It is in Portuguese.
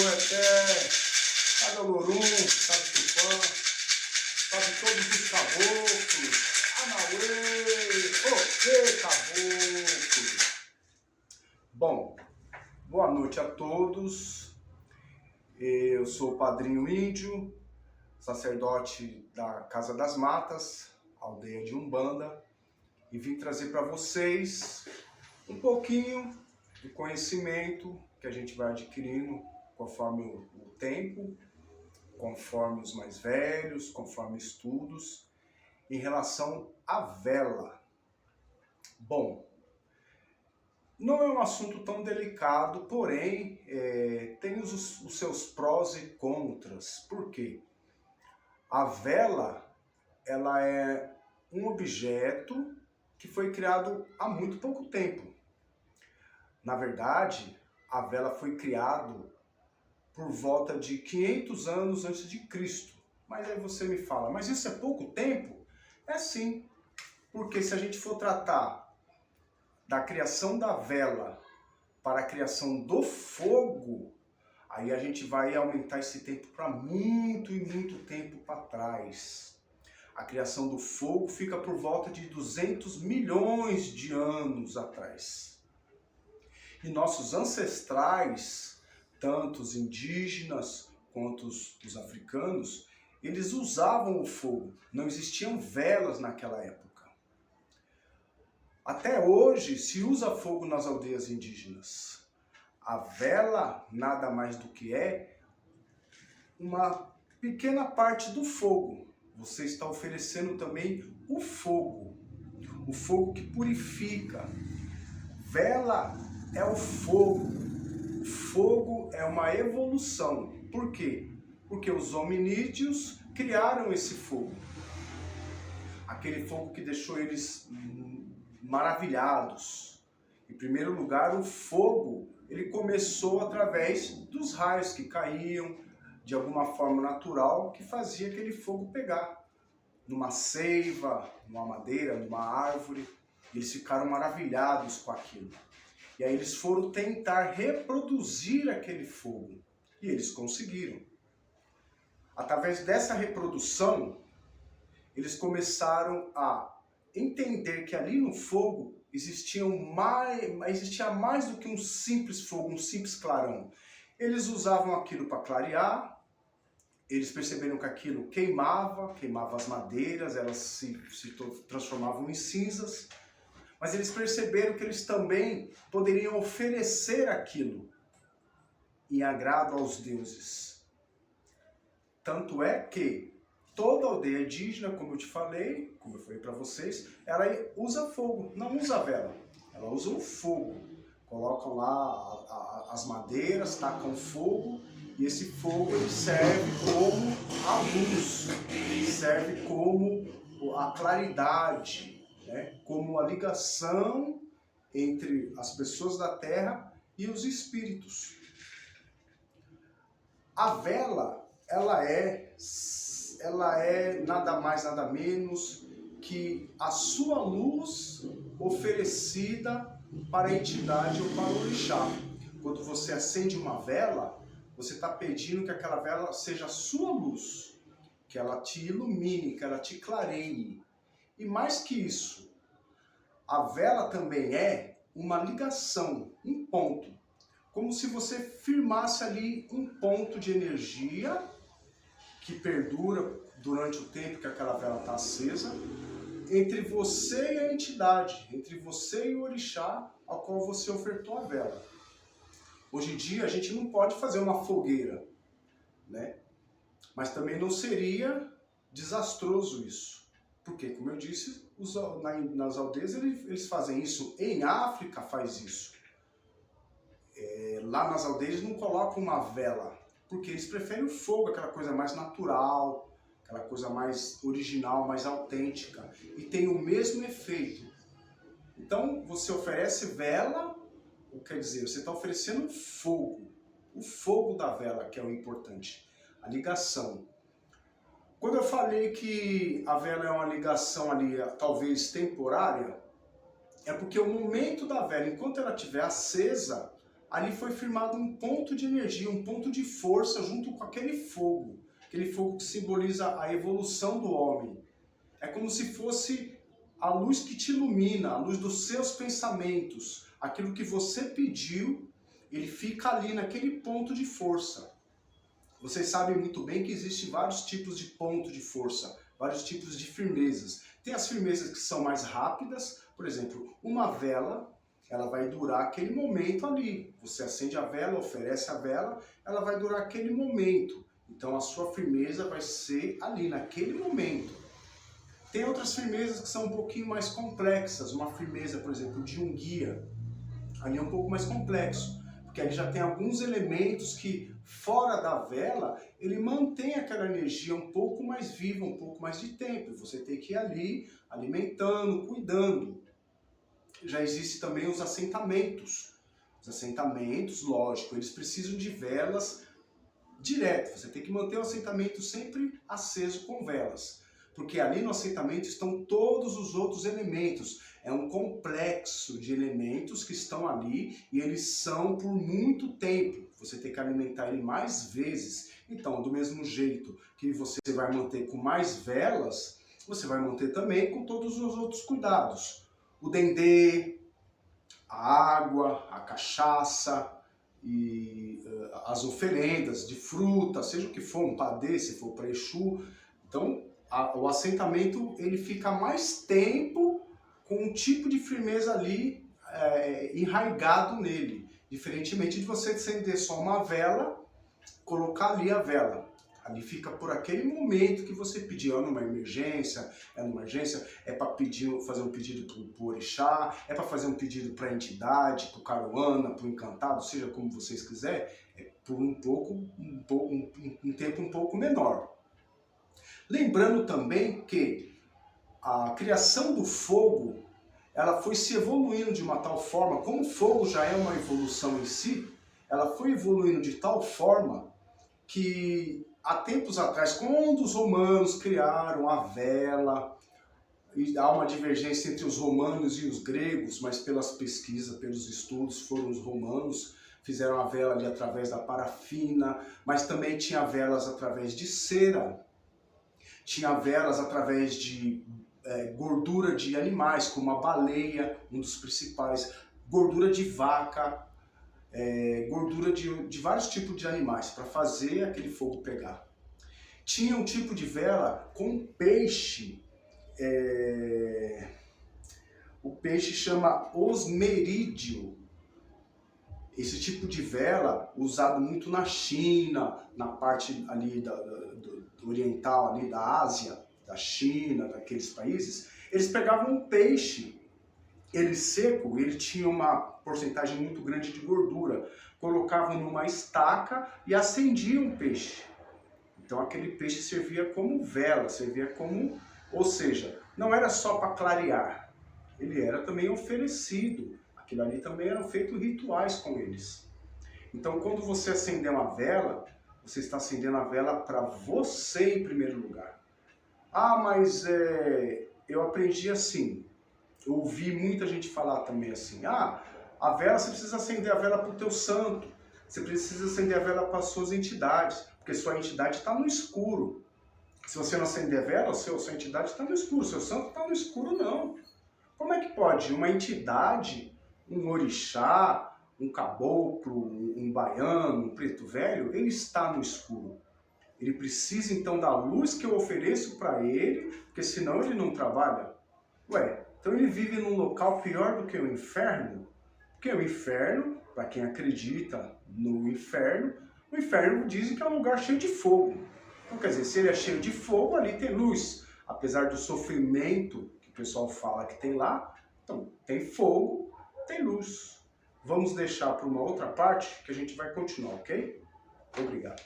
até cada Lorum, cada Tupã, sabe todos os caboclos, Anauê, ok, caboclo. Bom, boa noite a todos. Eu sou o Padrinho Índio, sacerdote da Casa das Matas, aldeia de Umbanda, e vim trazer para vocês um pouquinho do conhecimento que a gente vai adquirindo conforme o tempo, conforme os mais velhos, conforme estudos, em relação à vela. Bom, não é um assunto tão delicado, porém tem os seus prós e contras. Por quê? A vela, ela é um objeto que foi criado há muito pouco tempo. Na verdade, a vela foi criada por volta de 500 anos antes de Cristo. Mas aí você me fala, mas isso é pouco tempo? É sim, porque se a gente for tratar da criação da vela para a criação do fogo, aí a gente vai aumentar esse tempo para muito e muito tempo para trás. A criação do fogo fica por volta de 200 milhões de anos atrás. E nossos ancestrais, tanto os indígenas quanto os africanos, eles usavam o fogo. Não existiam velas naquela época. Até hoje se usa fogo nas aldeias indígenas. A vela nada mais do que é uma pequena parte do fogo. Você está oferecendo também o fogo que purifica. Vela é o fogo. O fogo é uma evolução. Por quê? Porque os hominídeos criaram esse fogo. Aquele fogo que deixou eles maravilhados. Em primeiro lugar, o fogo, ele começou através dos raios que caíam de alguma forma natural, que fazia aquele fogo pegar numa seiva, numa madeira, numa árvore. Eles ficaram maravilhados com aquilo. E aí eles foram tentar reproduzir aquele fogo. E eles conseguiram. Através dessa reprodução, eles começaram a entender que ali no fogo existia mais do que um simples fogo, um simples clarão. Eles usavam aquilo para clarear, eles perceberam que aquilo queimava as madeiras, elas se transformavam em cinzas, mas eles perceberam que eles também poderiam oferecer aquilo em agrado aos deuses. Tanto é que toda aldeia indígena, como eu falei para vocês, ela usa fogo, não usa vela. Ela usa o fogo. Colocam lá as madeiras, tacam fogo, e esse fogo ele serve como a luz, serve como a claridade, né? Como a ligação entre as pessoas da terra e os espíritos. A vela, ela é nada mais, nada menos que a sua luz oferecida para a entidade ou para o orixá. Quando você acende uma vela, você está pedindo que aquela vela seja a sua luz, que ela te ilumine, que ela te clareie. E mais que isso, a vela também é uma ligação, um ponto. Como se você firmasse ali um ponto de energia que perdura durante o tempo que aquela vela está acesa, entre você e a entidade, entre você e o orixá ao qual você ofertou a vela. Hoje em dia a gente não pode fazer uma fogueira, né? Mas também não seria desastroso isso. Porque, como eu disse, nas aldeias eles fazem isso, em África faz isso. Lá nas aldeias não colocam uma vela, porque eles preferem o fogo, aquela coisa mais natural, aquela coisa mais original, mais autêntica, e tem o mesmo efeito. Então, você oferece vela, quer dizer, você está oferecendo fogo, o fogo da vela, que é o importante, a ligação. Quando eu falei que a vela é uma ligação ali, talvez temporária, é porque o momento da vela, enquanto ela estiver acesa, ali foi firmado um ponto de energia, um ponto de força junto com aquele fogo que simboliza a evolução do homem. É como se fosse a luz que te ilumina, a luz dos seus pensamentos, aquilo que você pediu, ele fica ali naquele ponto de força. Vocês sabem muito bem que existem vários tipos de ponto de força, vários tipos de firmezas. Tem as firmezas que são mais rápidas, por exemplo, uma vela, ela vai durar aquele momento ali. Você acende a vela, oferece a vela, ela vai durar aquele momento. Então a sua firmeza vai ser ali, naquele momento. Tem outras firmezas que são um pouquinho mais complexas. Uma firmeza, por exemplo, de um guia, ali é um pouco mais complexo, porque ali já tem alguns elementos que, fora da vela, ele mantém aquela energia um pouco mais viva, um pouco mais de tempo. E você tem que ir ali, alimentando, cuidando. Já existem também os assentamentos. Os assentamentos, lógico, eles precisam de velas direto. Você tem que manter o assentamento sempre aceso com velas. Porque ali no assentamento estão todos os outros elementos. É um complexo de elementos que estão ali e eles são por muito tempo. Você tem que alimentar ele mais vezes. Então, do mesmo jeito que você vai manter com mais velas, você vai manter também com todos os outros cuidados. O dendê, a água, a cachaça e as oferendas de fruta, seja o que for, um padê, se for para Exu. Então, o assentamento ele fica mais tempo com um tipo de firmeza ali enraigado nele. Diferentemente de você acender só uma vela, colocar ali a vela. Ali fica por aquele momento que você pediu, numa emergência, é para fazer um pedido para o orixá, é para fazer um pedido para a entidade, para o caruana, para o encantado, seja como vocês quiserem, é por um tempo um pouco menor. Lembrando também que a criação do fogo, ela foi se evoluindo de uma tal forma, como o fogo já é uma evolução em si, ela foi evoluindo de tal forma que há tempos atrás, quando os romanos criaram a vela, e há uma divergência entre os romanos e os gregos, mas pelas pesquisas, pelos estudos, foram os romanos, fizeram a vela ali através da parafina, mas também tinha velas através de cera, tinha velas através de gordura de animais, como a baleia, um dos principais, gordura de vaca, gordura de vários tipos de animais, para fazer aquele fogo pegar. Tinha um tipo de vela com peixe, o peixe chama osmerídeo. Esse tipo de vela, usado muito na China, na parte ali do oriental, ali da Ásia, da China, daqueles países, eles pegavam um peixe, ele seco, ele tinha uma porcentagem muito grande de gordura, colocavam numa estaca e acendiam o peixe. Então aquele peixe servia como vela, servia como... Ou seja, não era só para clarear, ele era também oferecido. Aquilo ali também eram feitos rituais com eles. Então quando você acender uma vela, você está acendendo a vela para você em primeiro lugar. Ah, mas eu aprendi assim. Eu ouvi muita gente falar também assim, a vela, você precisa acender a vela para o teu santo, você precisa acender a vela para as suas entidades, porque sua entidade está no escuro. Se você não acender a vela, sua entidade está no escuro, seu santo está no escuro não. Como é que pode uma entidade, um orixá, um caboclo, um baiano, um preto velho, ele está no escuro? Ele precisa então da luz que eu ofereço para ele, porque senão ele não trabalha. Ué, então ele vive num local pior do que o inferno? Porque o inferno, para quem acredita no inferno, o inferno dizem que é um lugar cheio de fogo. Então quer dizer, se ele é cheio de fogo, ali tem luz. Apesar do sofrimento que o pessoal fala que tem lá, então tem fogo, tem luz. Vamos deixar para uma outra parte que a gente vai continuar, ok? Obrigado.